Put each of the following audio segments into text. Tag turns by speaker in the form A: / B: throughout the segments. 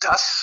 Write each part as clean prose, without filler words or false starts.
A: 10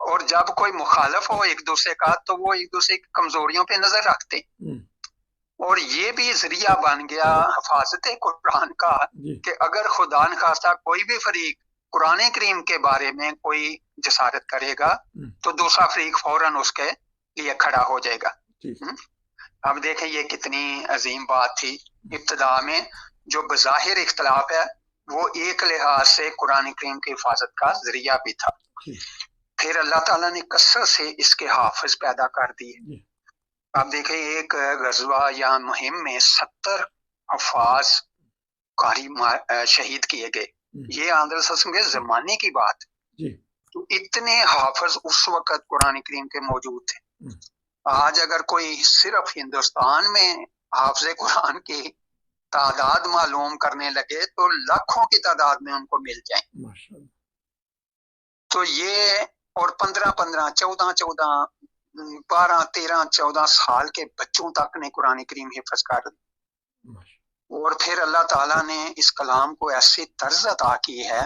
A: اور جب کوئی مخالف ہو ایک دوسرے کا تو وہ ایک دوسرے کی کمزوریوں پہ نظر رکھتے ہیں، اور یہ بھی ذریعہ بن گیا حفاظت قرآن کا کہ اگر خدا نخواستہ کوئی بھی فریق قرآن کریم کے بارے میں کوئی جسارت کرے گا تو دوسرا فریق فوراً اس کے لیے کھڑا ہو جائے گا۔ اب دیکھیں یہ کتنی عظیم بات تھی۔ ابتدا میں جو بظاہر اختلاف ہے وہ ایک لحاظ سے قرآن کریم کی حفاظت کا ذریعہ بھی تھا، پھر اللہ تعالیٰ نے کثرت سے اس کے حافظ پیدا کر دیے۔ آپ دیکھیں ایک غزوہ یا مہم میں 70 حفاظ قاری شہید کیے گئے، یہ آندر سسم کے زمانے کی بات، تو اتنے حافظ اس وقت قرآن کریم کے موجود تھے۔ آج اگر کوئی صرف ہندوستان میں حافظ قرآن کی تعداد معلوم کرنے لگے تو لاکھوں کی تعداد میں ان کو مل جائیں۔ تو یہ اور 15 14 12 13 14 سال کے بچوں تک نے قرآن کریم حفظ کر دی، اور پھر اللہ تعالیٰ نے اس کلام کو ایسی طرز عطا کی ہے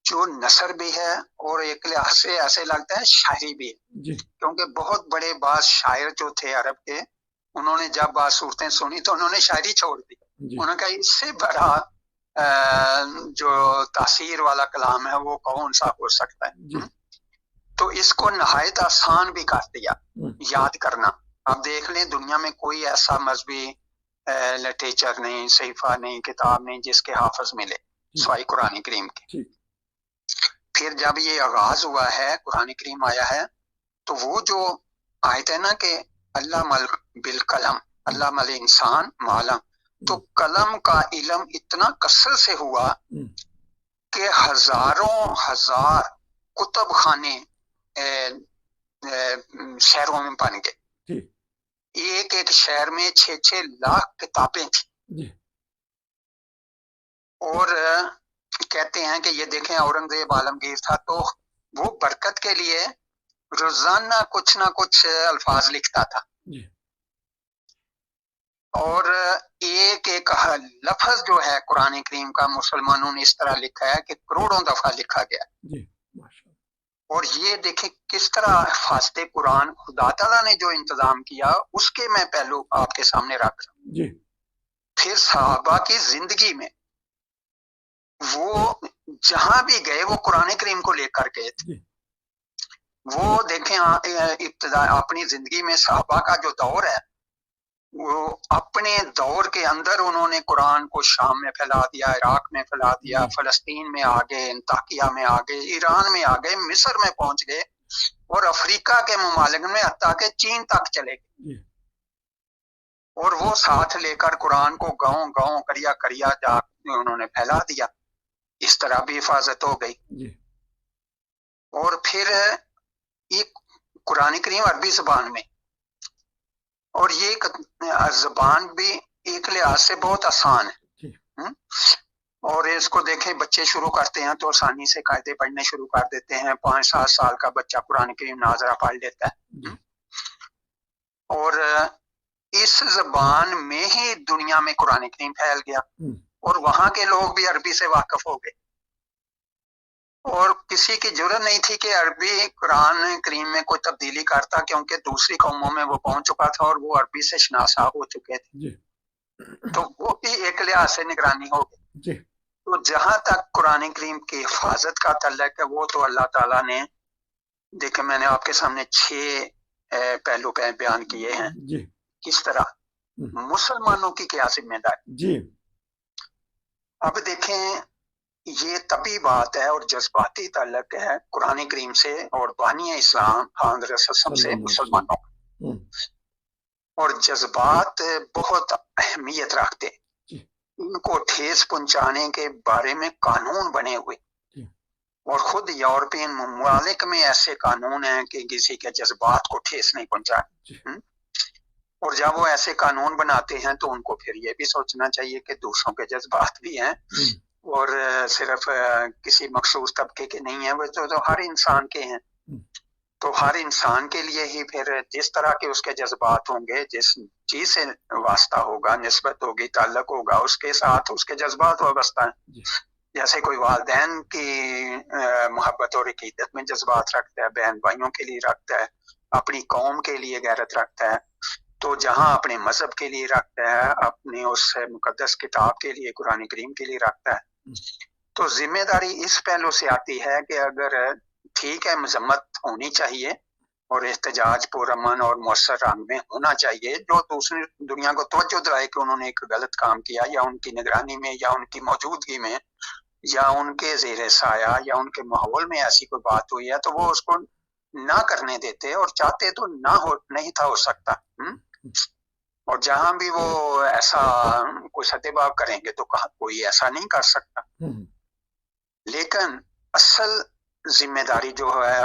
A: جو نثر بھی ہے اور ایک لحاظ سے ایسے لگتا ہے شاعری بھی ہے، کیونکہ بہت بڑے بعض شاعر جو تھے عرب کے، انہوں نے جب بعض صورتیں سنی تو انہوں نے شاعری چھوڑ دی، انہوں نے کہا اس سے بڑا جو تاثیر والا کلام ہے وہ کون سا ہو سکتا ہے۔ تو اس کو نہایت آسان بھی کر دیا یاد کرنا۔ آپ دیکھ لیں دنیا میں کوئی ایسا مذہبی لٹریچر نہیں، صحیفہ نہیں، کتاب نہیں جس کے حافظ ملے سوائے قرآن کریم کے۔ پھر جب یہ آغاز ہوا ہے قرآن کریم آیا ہے تو وہ جو آیت ہے نا کہ اللہ مل بالقلم اللہ مل انسان معلم، تو قلم کا علم اتنا کثرت سے ہوا کہ ہزاروں ہزار کتب خانے شہروں میں بن گئے، ایک ایک شہر میں 6 لاکھ کتابیں تھیں، اور کہتے ہیں کہ یہ دیکھیں اورنگزیب عالمگیر تھا تو وہ برکت کے لیے روزانہ کچھ نہ کچھ الفاظ لکھتا تھا، اور ایک ایک لفظ جو ہے قرآن کریم کا مسلمانوں نے اس طرح لکھا ہے کہ کروڑوں دفعہ لکھا گیا۔ اور یہ دیکھیں کس طرح حفاظت قرآن خدا تعالیٰ نے جو انتظام کیا اس کے میں پہلو آپ کے سامنے رکھ رہا ہوں۔ پھر صحابہ کی زندگی میں وہ جہاں بھی گئے وہ قرآن کریم کو لے کر گئے تھے۔ وہ دیکھیں ابتدا اپنی زندگی میں صحابہ کا جو دور ہے وہ اپنے دور کے اندر انہوں نے قرآن کو شام میں پھیلا دیا، عراق میں پھیلا دیا، فلسطین میں آگے، انطاکیہ میں آگے، ایران میں آگے، مصر میں پہنچ گئے، اور افریقہ کے ممالک میں حتیٰ کہ چین تک چلے گئے، اور وہ ساتھ لے کر قرآن کو گاؤں گاؤں کریا کریا جا انہوں نے پھیلا دیا۔ اس طرح بھی حفاظت ہو گئی۔ اور پھر یہ قرآن کریم عربی زبان میں، اور یہ زبان بھی ایک لحاظ سے بہت آسان ہے، اور اس کو دیکھیں بچے شروع کرتے ہیں تو آسانی سے قاعدے پڑھنے شروع کر دیتے ہیں، 5-7 سال کا بچہ قرآن کریم ناظرہ پڑھ لیتا ہے، اور اس زبان میں ہی دنیا میں قرآن کریم پھیل گیا، اور وہاں کے لوگ بھی عربی سے واقف ہو گئے، اور کسی کی ضرورت نہیں تھی کہ عربی قرآن کریم میں کوئی تبدیلی کرتا، کیونکہ دوسری قوموں میں وہ پہنچ چکا تھا اور وہ عربی سے شناسا ہو چکے تھے، تو وہ بھی ایک لحاظ سے نگرانی ہو گئی۔ تو جہاں تک قرآن کریم کی حفاظت کا تعلق ہے وہ تو اللہ تعالیٰ نے دیکھیں، میں نے آپ کے سامنے 6 پہلو بیان کیے ہیں، کس طرح مسلمانوں کی کیا ذمہ داری۔ اب دیکھیں یہ طبی بات ہے اور جذباتی تعلق ہے قرآن کریم سے اور بانی اسلام حضرت سے مسلمانوں کا، اور جذبات بہت اہمیت رکھتے، ان کو ٹھیس پہنچانے کے بارے میں قانون بنے ہوئے، اور خود یورپین ممالک میں ایسے قانون ہیں کہ کسی کے جذبات کو ٹھیس نہیں پہنچانے، اور جب وہ ایسے قانون بناتے ہیں تو ان کو پھر یہ بھی سوچنا چاہیے کہ دوسروں کے جذبات بھی ہیں، اور صرف کسی مخصوص طبقے کے نہیں ہیں، وہ تو ہر انسان کے ہیں، تو ہر انسان کے لیے ہی پھر جس طرح کے اس کے جذبات ہوں گے، جس چیز سے واسطہ ہوگا، نسبت ہوگی، تعلق ہوگا، اس کے ساتھ اس کے جذبات وابستہ ہیں۔ جیسے کوئی والدین کی محبت اور عقیدت میں جذبات رکھتا ہے، بہن بھائیوں کے لیے رکھتا ہے، اپنی قوم کے لیے غیرت رکھتا ہے، تو جہاں اپنے مذہب کے لیے رکھتا ہے، اپنے اس مقدس کتاب کے لیے، قرآن کریم کے لیے رکھتا ہے، تو ذمہ داری اس پہلو سے آتی ہے کہ اگر ٹھیک ہے مذمت ہونی چاہیے اور احتجاج پرامن اور مؤثر رنگ میں ہونا چاہیے، جو دوسری دنیا کو توجہ دلائے کہ انہوں نے ایک غلط کام کیا، یا ان کی نگرانی میں یا ان کی موجودگی میں یا ان کے زیر سایہ یا ان کے ماحول میں ایسی کوئی بات ہوئی ہے تو وہ اس کو نہ کرنے دیتے، اور چاہتے تو نہیں تھا ہو سکتا۔ اور جہاں بھی وہ ایسا کوئی ستباب کریں گے تو کوئی ایسا نہیں کر سکتا، لیکن اصل ذمہ داری جو ہے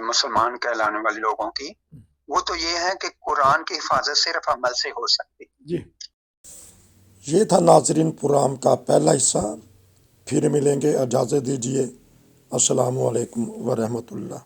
A: مسلمان کہلانے والے لوگوں کی، وہ تو یہ ہے کہ قرآن کی حفاظت صرف عمل سے ہو سکتی۔
B: جی، یہ تھا ناظرین پروگرام کا پہلا حصہ، پھر ملیں گے، اجازت دیجیے، السلام علیکم ورحمۃ اللہ۔